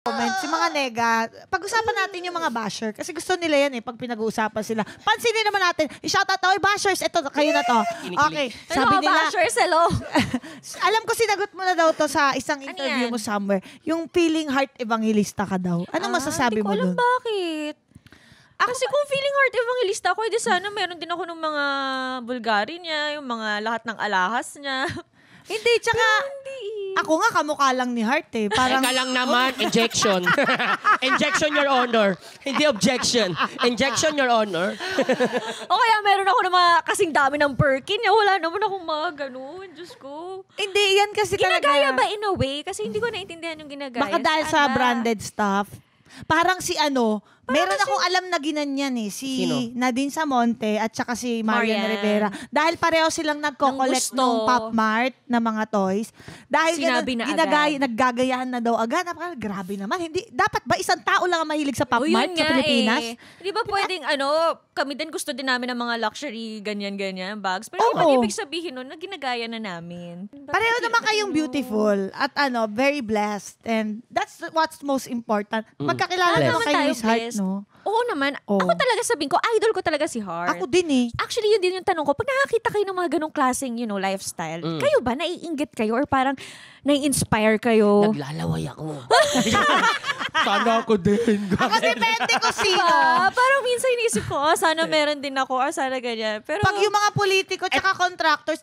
comments, yung mga nega, pag-usapan natin yung mga basher. Kasi gusto nila yan pag pinag-uusapan sila. Pansinin naman natin, i-shoutout na, bashers, eto, kayo na to. Okay, sabi nila, bashers, hello. alam ko sinagot mo na daw to sa isang interview mo somewhere. Yung feeling heart evangelista ka daw. Anong masasabi mo dun? Hindi ko alam bakit. Kasi kung feeling heart evangelista ako, edi sana meron din ako ng mga Bulgari niya, yung mga lahat ng alahas niya. Hindi, tsaka, ako nga kamukha lang ni Heart Parang, Eka lang naman, injection. Injection, Your Honor. Hindi objection. Injection, Your Honor. O kaya meron ako ng mga kasing dami ng Birkin. Wala naman akong mga ganun. Diyos ko. hindi, yan kasi Ginagaya talaga. ba in a way? Kasi hindi ko naintindihan yung ginagaya. Baka dahil sa branded stuff. Parang si meron akong alam na ginanyan si Sino? Nadine Samonte at saka si Marian Rivera. Dahil pareho silang nagko-collect ng Pop Mart na mga toys. Dahil Sinabi na naggagayahan na daw agad. Grabe naman. Hindi, dapat ba isang tao lang ang mahilig sa Pop Mart sa Pilipinas? Hindi ba pwedeng kami din gusto din namin ng mga luxury ganyan-ganyan bags. Pero Oo. ibig sabihin nun na ginagaya na namin. Pareho naman kayong beautiful at very blessed. And that's what's most important. Magkakilala Blessed. naman kayo Miss Heart, no? Oo naman. Oo. Ako talaga sabihin ko, idol ko talaga si Heart. Ako din Actually, yun din yung tanong ko. Pag nakakita kayo ng mga ganong klaseng, lifestyle, kayo ba naiinggit kayo or parang nai-inspire kayo? Naglalaway ako. Sana ako din. Ako depende ko sino. Parang minsan inisip ko, sana meron din ako or sana ganyan. Pero Pag yung mga politiko tsaka contractors,